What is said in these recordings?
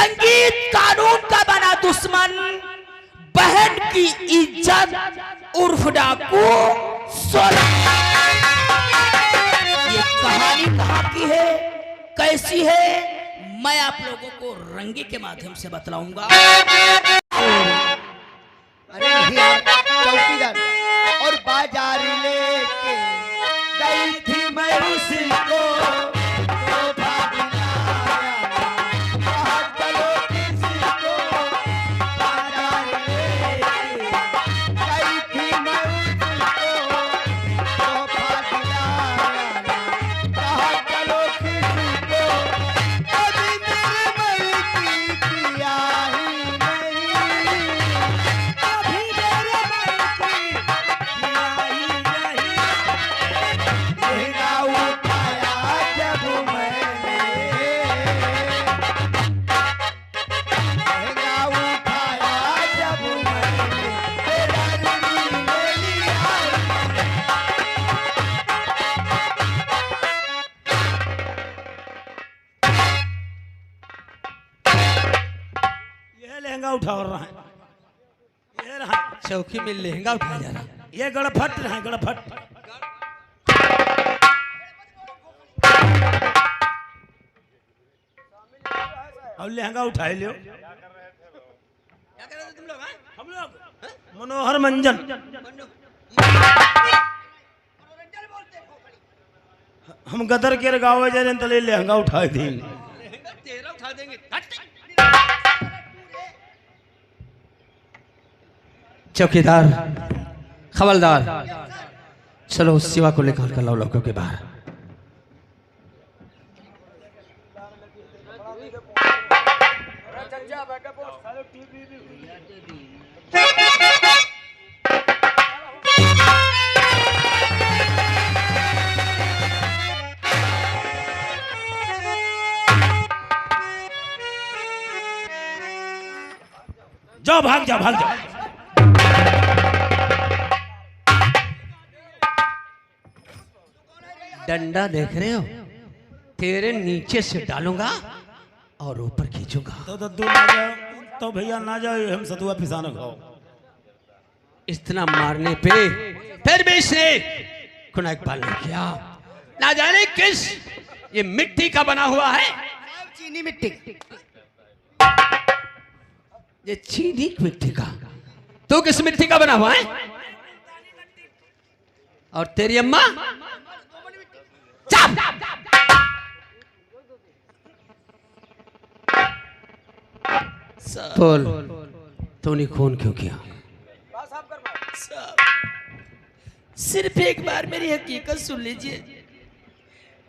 संगीत कानून का बना दुश्मन, बहन की इज्जत उर्फ डाकू ये कहानी कहाँ की है, कैसी है, मैं आप लोगों को रंगे के माध्यम से बतलाऊंगा। अरे चौकीदार और बाजार लेके गई थी मैं उसको, लहंगा उठा रहा है, ये रहा चौकी में लहंगा उठाया जा रहा है, ये गड़फट रहा है, गड़फट। और लहंगा उठाए लियो। क्या कर रहे थे तुम लोग? हम लोग मनोहर मंजन, हम गदर के गाँव जा रहे तले लहंगा उठाए थे। लहंगा तेरा उठा देंगे। चौकीदार, खबरदार, चलो उस सिवा को लेकर कर लो लोगों के बाहर। जाओ, भाग जाओ, भाग जाओ। डंडा देख रहे हो, तेरे नीचे से डालूंगा और ऊपर खींचूंगा। तो दद्दू ना जाओ, तो भैया ना जाओ, हम सतुआ पिसाना खाओ। इतना मारने पे फिर भी इसने खुना इकबाल नहीं किया। ना जाने किस ये मिट्टी का बना हुआ है, चीनी मिट्टी, ये चीनी की मिट्टी का। तू किस मिट्टी का बना हुआ है? और तेरी अम्मा बोल, तूने खून क्यों किया? सिर्फ एक बार मेरी हकीकत सुन लीजिए,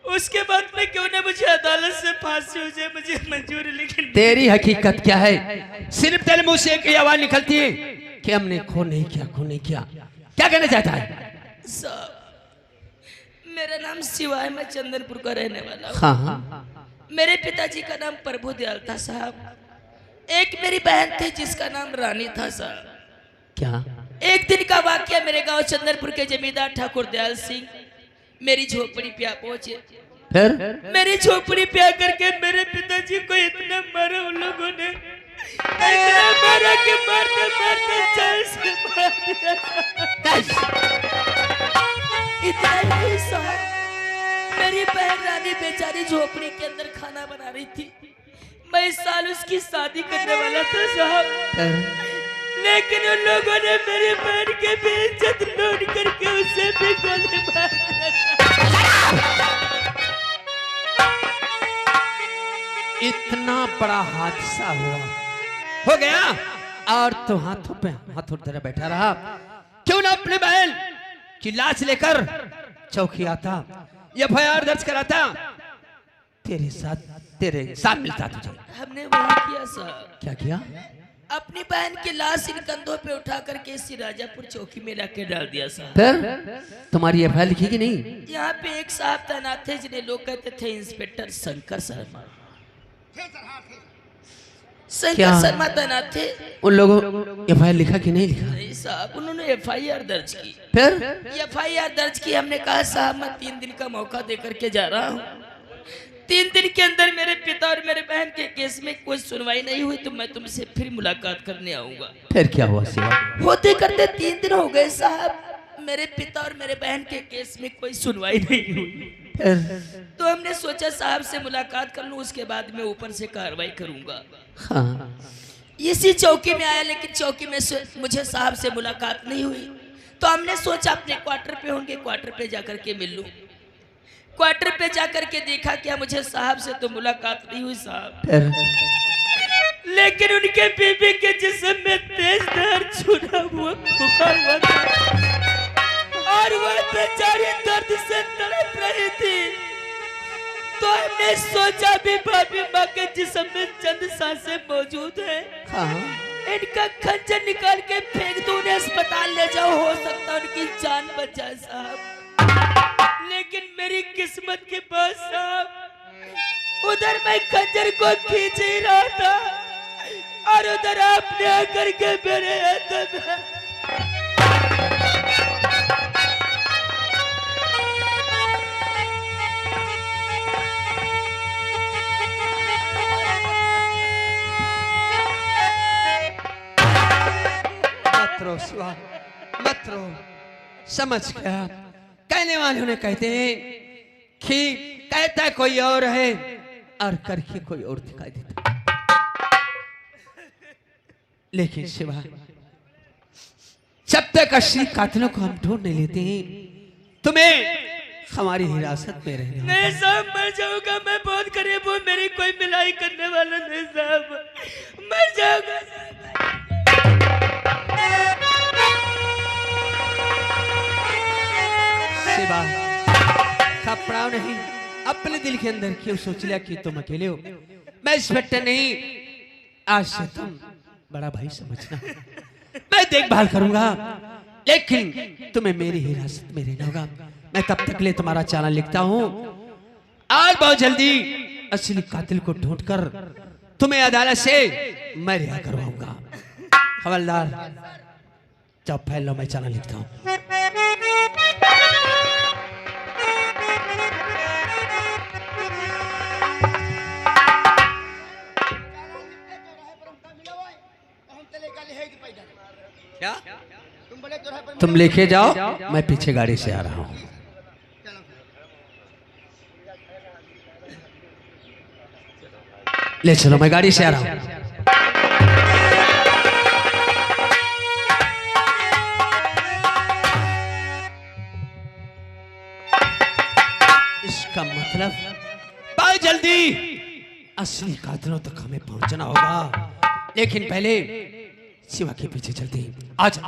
उसके बाद में क्यों ना मुझे अदालत से फांसी हो जाए, मुझे मंजूर है। लेकिन तेरी हकीकत क्या है? सिर्फ तेरे मुंह से एक ही आवाज निकलती है कि हमने खून नहीं किया, खून नहीं किया। क्या कहना चाहता है? मेरा नाम शिवाय, मैं चंदनपुर का रहने वाला हूँ। हाँ हाँ। मेरे पिताजी का नाम प्रभु दयाल था साहब। एक मेरी बहन थी जिसका नाम रानी था साहब। क्या? एक दिन का वाकया, मेरे गांव चंदनपुर के जमींदार ठाकुर दयाल सिंह मेरी झोपड़ी पे आ पहुंचे। फिर मेरी झोपड़ी पे आकर के मेरे पिताजी को इतना मारा उन लोगों ने, इतना मारा कि मारते मारते जान से मार दिया। इतना ही साहब, मेरी बहन रानी बेचारी झोपड़ी के अंदर खाना बना रही थी। मैं इस साल उसकी शादी करने वाला था साहब, लेकिन उन लोगों ने मेरी बहन के बेइज्जत लूट करके उसे भी गोली मार दिया। इतना बड़ा हादसा हो गया और तो हाथों पे हाथ उठा बैठा रहा। क्यों ना अपने बहन की लाश लेकर चौकी आता, एफआईआर दर्ज कराता, तेरे साथ मिलता तुझे। हमने वही किया सर। क्या किया? अपनी बहन की लाश इन कंधों पे उठा करके इसी राजापुर चौकी में लाके डाल दिया सर। फिर तुम्हारी एफआईआर लिखी कि नहीं? यहाँ पे एक साहब तैनात थे जिन्हें लोग कहते थे इंस्पेक्टर शंकर शर्मा। शंकर शर्मा तैनात थे। उन लोगों एफआईआर लिखा कि नहीं लिखा? नहीं साहब, उन्होंने एफआईआर दर्ज की। फिर एफआईआर दर्ज की। हमने कहा साहब मैं 3 दिन का मौका दे करके जा रहा हूँ, 3 दिन के अंदर मेरे पिता और मेरे बहन के केस में कोई सुनवाई नहीं हुई तो मैं तुमसे फिर मुलाकात करने आऊंगा। फिर क्या हुआ शिवा? होते करते 3 दिन हो गए साहब, मेरे पिता और मेरे बहन के केस में कोई सुनवाई नहीं हुई। तो हमने सोचा साहब से मुलाकात कर लूं, उसके बाद मैं ऊपर से कार्रवाई करूंगा। हाँ। इसी चौकी में आया, लेकिन चौकी में मुझे साहब से मुलाकात नहीं हुई। तो हमने सोचा अपने क्वार्टर पे होंगे, क्वार्टर पे जाकर के मिल लूं। क्वार्टर पे जाकर के देखा क्या, मुझे साहब से तो मुलाकात नहीं हुई साहब, लेकिन उनके बीबी के जिस्म में तेज दर्द छूना हुआ फूका हुआ था और वह बेचारी दर्द से तड़प रही थी। तो हमने सोचा भी भाभी माँ के जिस्म में चंद सांसें मौजूद है, इनका खंजर निकाल के फेंक दो, उन्हें अस्पताल ले जाओ, हो सकता उनकी जान बच जाए साहब। लेकिन मेरी किस्मत के पास साहब, उधर मैं खंजर को खींच ही रहा था और उधर आपने आकर के मेरे शिवा मत रो, समझ गया। कहने वाले उन्हें कहते हैं कि कहता कोई और है और करके कोई और दिखाई देता। लेकिन शिवा, जब तक असली कातिलों को हम ढूंढ नहीं लेते हैं, तुम्हें हमारी हिरासत में रहने नहीं साहब, मर जाऊंगा मैं, बहुत करीब हूँ, मेरी कोई मिलाई करने वाला नहीं साहब, मर जाऊंगा। शिवा, कपड़ा नहीं, अपने दिल के अंदर क्यों सोच लिया कि तुम अकेले हो? मैं इंस्पेक्टर नहीं, आज से तुम बड़ा भाई समझना। मैं देखभाल करूंगा, लेकिन तुम्हें मेरी हिरासत में रहना होगा। मैं तब तक ले तुम्हारा चालान लिखता हूँ। आज बहुत जल्दी असली कातिल को ढूंढकर तुम्हें अदालत से मैं रिहा करवाऊंगा। हवलदार, जब फैल लो, मैं चालान लिखता हूँ। क्या? तुम लेके जाओ, मैं पीछे गाड़ी से आ रहा हूँ। ले चलो, मैं गाड़ी से आ रहा हूँ। इसका मतलब बहुत जल्दी असली कातिलों तक हमें पहुंचना होगा, लेकिन पहले शिवा के पीछे चलते हैं। आज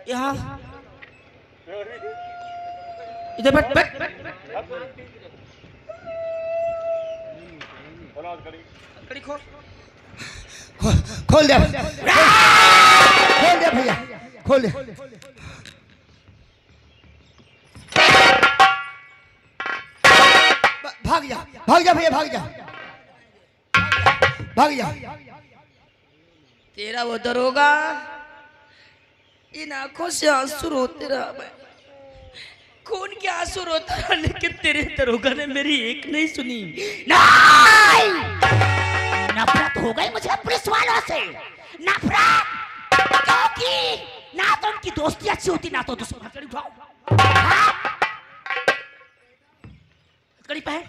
यहाँ इधर बैठ बैठ। खोल दे, खोल दे भैया, खोल दे। भाग जा, भाग जा भैया, भाग जा, भाग जा। तेरा वो दरोगा, इन आंखों से आंसू रोते रहा, मैं खून के आंसू रोता रहा, लेकिन तेरे दरोगा ने मेरी एक नहीं सुनी। नहीं! नफरत हो गई मुझे पुलिस वालों से, नफरत, क्योंकि ना तो उनकी दोस्ती अच्छी होती, ना तो दुश्मनी उठाओ। कड़ी पहन,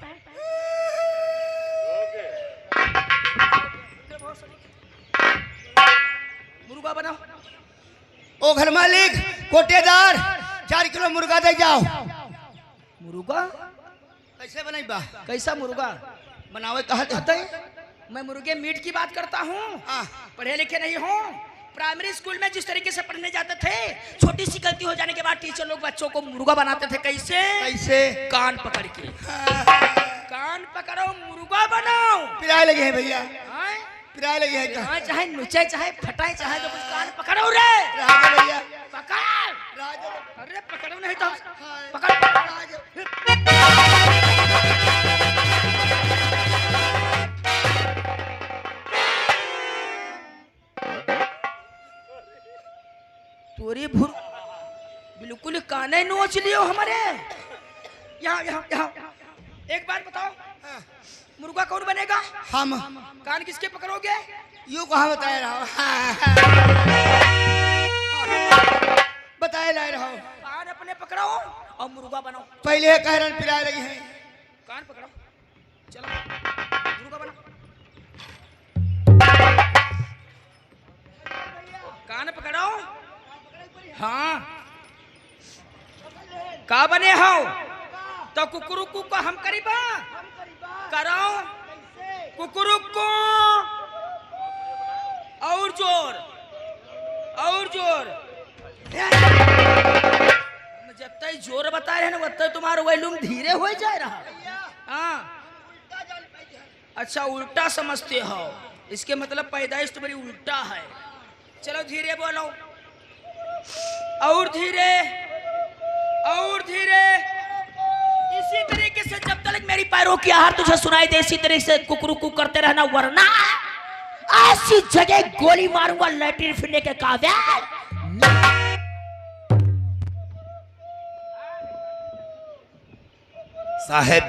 मुर्गा बनाओ। ओ घर मालिक, कोटेदार, 4 किलो मुर्गा दे जाओ। मुर्गा कैसे बनाई? कैसा मुर्गा बनावे कहते हैं? मैं मुर्गे मीट की बात करता हूँ, पढ़े लिखे नहीं हूँ। प्राइमरी स्कूल में जिस तरीके से पढ़ने जाते थे, छोटी सी गलती हो जाने के बाद टीचर लोग बच्चों को मुर्गा बनाते थे। कैसे? कैसे? कान पकड़ के, कान पकड़ो मुर्गा बनाओ। पिराए लगे हैं भैया, पिराए लगी है हाँ, चाहे नुचे चाहे फटाए चाहे तो कुछ कान पकड़ो रे राजा भैया पकड़ राजा अरे पकड़ो नहीं तो पकड़ तोरी भूर बिल्कुल काने नोच लियो हमारे यहाँ यहाँ यहाँ एक बात बताओ मुर्गा कौन बनेगा हम कान किसके पकड़ोगे यूं कहाँ बताए रहा बताए ला रहा कान अपने पकड़ो और मुर्गा बनाओ पहले कह रहे पिराए लगी है कान पकड़ो चलो मुर्गा बनाओ कान पकड़ो हाँ का बने हो तो कुकुरुकू को हम करीबा करो कुकुरुकू और जोर जब तक जोर बता रहे ना तब तक तुम्हारा वॉल्यूम धीरे हो जा रहा हाँ अच्छा उल्टा समझते हो इसके मतलब पैदाइश तुम्हारी उल्टा है चलो धीरे बोलो और धीरे इसी तरीके से जब तक मेरी पैरों की आहार तुझे सुनाई दे इसी तरीके से कुकरुकू करते रहना वरना ऐसी जगह गोली मारूंगा लैट्रिन फिरने के काव्य साहब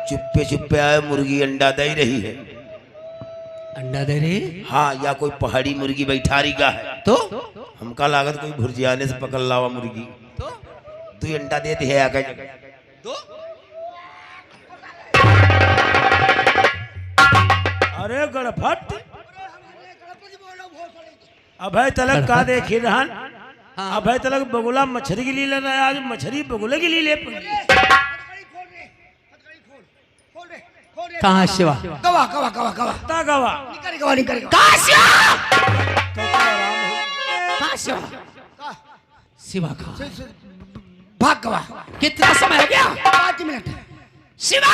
चुप्पे चुप्पे आए मुर्गी अंडा दे रही है अंडा दे रही हाँ या कोई पहाड़ी मुर्गी बैठारी का है तो हमका लागत कोई भुर्जियाने से पकड़ लावा मुर्गी तो दो अंडा देते है आगे तो अरे गड़फट अभय तलक का देखी रहन अभय तलक बगुला मछली के लिए ले रहा है आज मछली बगुले के लिए ले कहाँ शिवा गवा गवा गवा गवा ता गवा शिवा का भाग गवा कितना समय हो गया 5 मिनट शिवा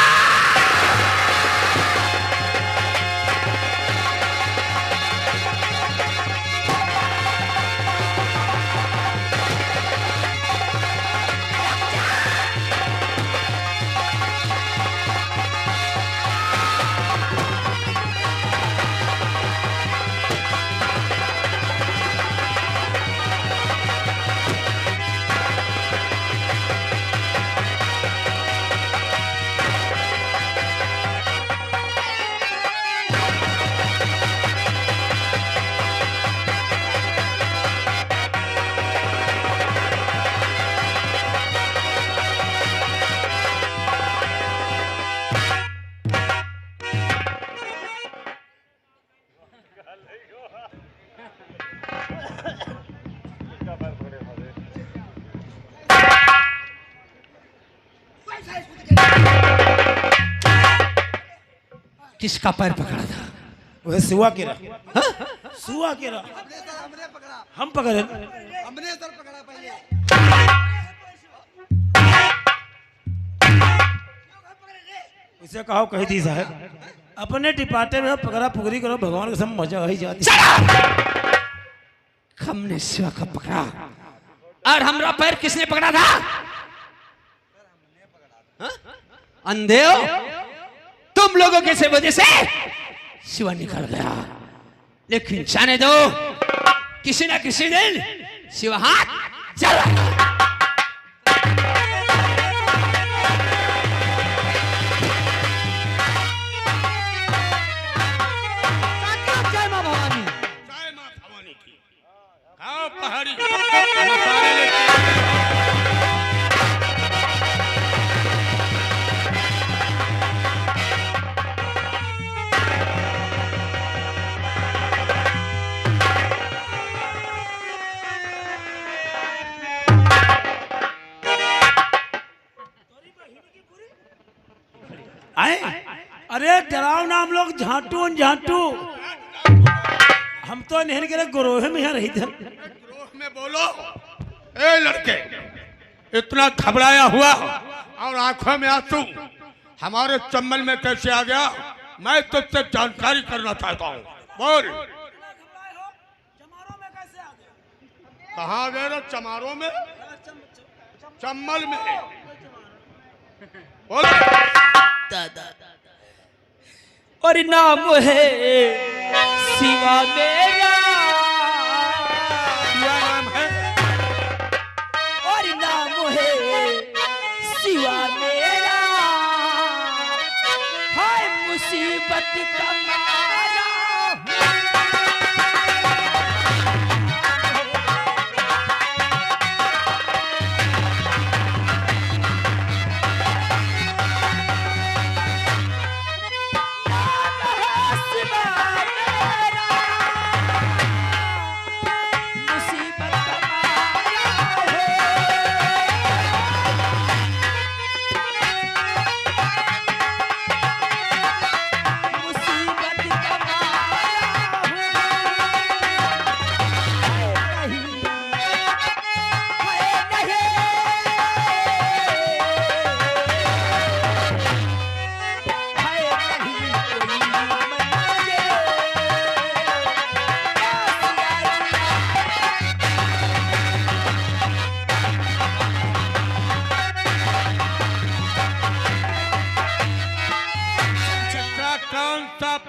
किसका पैर पकड़ा था वह सुआ के रहा सुआ के रहा हम पकड़े हमने सर पकड़ा पहले उसे कहो कही थी साहब अपने टिपाटे में पकड़ा पुगरी करो भगवान के सब मजा ही जाती हमने शिवा का पकड़ा और हमरा पैर किसने पकड़ा था अंधे हो तुम लोगों के से वजह से शिवा निकल गया लेकिन जाने दो किसी ना किसी दिन शिवा हाथ चला अरे डराओ ना हम लोग झांटू झांटू हम तो नहीं के ग्रोह में यहाँ रही थे ग्रोह में बोलो ए लड़के इतना घबराया हुआ और आंखों में आंसू हमारे चम्बल में कैसे आ गया मैं तुझसे जानकारी करना चाहता हूँ बोल कहाँ गए रे? चमारों में, चम्मल में। बोल दादा और नाम है शिवा मेरा, क्या नाम है? और नाम है शिवा मेरा, हाय मुसीबत का मारा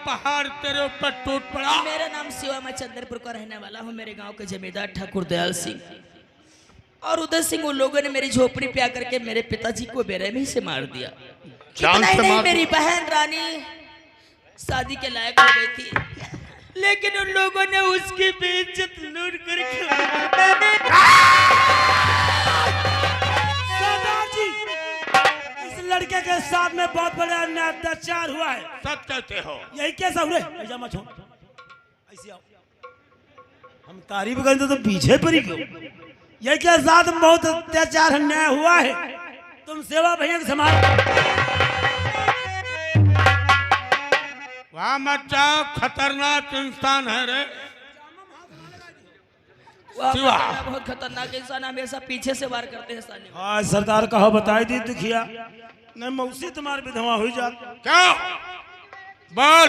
पहाड़ तेरे ऊपर टूट पड़ा। मेरा नाम शिवा, मैं चंद्रपुर का रहने वाला हूँ। मेरे गांव के जमींदार ठाकुर दयाल सिंह और उदय सिंह, उन लोगों ने मेरी झोपड़ी पे आकर के मेरे पिताजी को बेरहमी से मार दिया। इतना ही नहीं, मेरी बहन रानी शादी के लायक हो गई थी, लेकिन उन लोगों ने उसकी बेइज्जत लूट कर लड़के के साथ में बहुत बड़ा अन्याय अत्याचार हुआ है। सच कहते हो? यही कैसा हुए? ऐसा मत हो, ऐसे आओ। हम तारीफ करते तो पीछे पर ही क्यों? यही के साथ में बहुत अत्याचार अन्याय हुआ है। तुम सेवा भैया के समान। वहाँ मत जाओ, खतरनाक इंसान है रे। शिवा बहुत खतरनाक इंसान, हमेशा पीछे से वार करते हैं साले। हाँ सरदार कहो बताई दी दुखिया नहीं, मौसी तुम्हारी विधवा हुई जात। क्या बोल,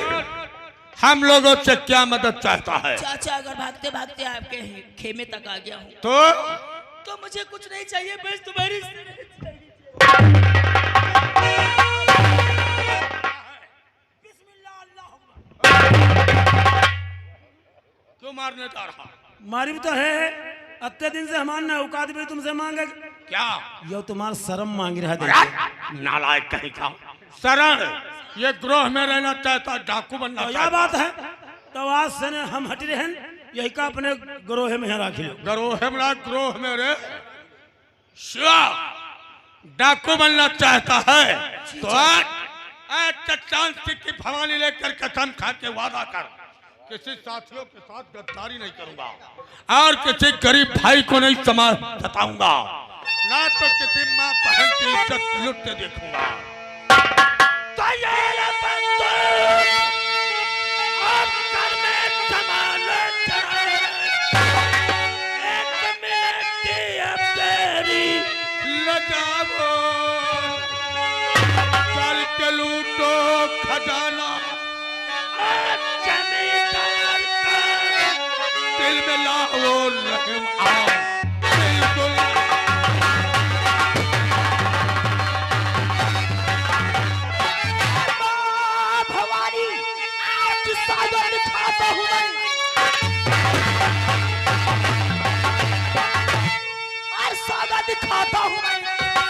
हम लोगों से क्या मदद चाहता है? चाचा अगर भागते भागते आपके खेमे तक आ गया हूँ तो मुझे कुछ नहीं चाहिए, बस तुम्हारी क्यों मारने जा रहा? मारी भी तो है, अत्ते दिन से हमारे औकात भी तुमसे मांगे। क्या यो तुम्हारा शर्म मांग रहा है। नालायक कहीं का शरण, ये ग्रोह में रहना चाहता, डाकू बनना तो यह चाहता। बात है तो आज से ने हम हट रहे हैं, यही का अपने ग्रोह में राख लो। ग्रोह में रे शिवा डाकू बनना चाहता है तो आज चट्टान सिंह की भवानी लेकर कसम खा के वादा कर, किसी साथियों के साथ गद्दारी नहीं करूंगा और किसी गरीब भाई को नहीं सताऊंगा, ना तो किसी माँ बहन की इज्जत लुटते देखूंगा। चल के लूटो खजाना, दिल में लाओ रहम आओ, बिल्कुल भवानी आज सागर दिखाता हूँ मैं, और सागर दिखाता हूँ मैं,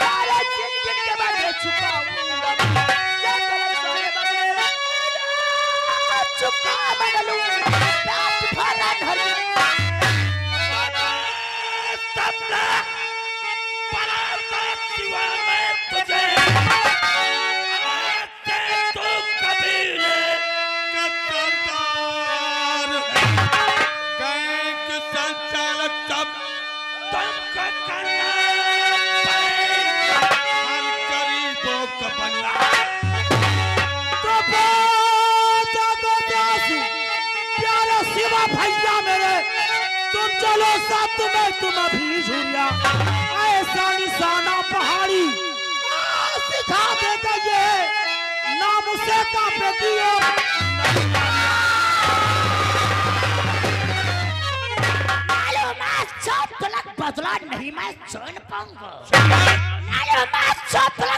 सारे जिन जिन के मैं दे चुका हूँ, चुका बदलूं पेट भरा धरूं तबला पराक्रम शिवा मैं तुझे आते तो कबीले का सरदार, गैंग संचालक सब तुमको करना पड़ेगा, हर गरीबों का बनना। शिवा भैया मेरे, तुम चलो साथ तुम्हें, तुम अभी झूलिया ऐसा निशाना पहाड़ी सिखा देता ये नाम उसे का बेटियों। चौतला नहीं मैं छोड़ पाऊंगा। नहीं मैं चौतला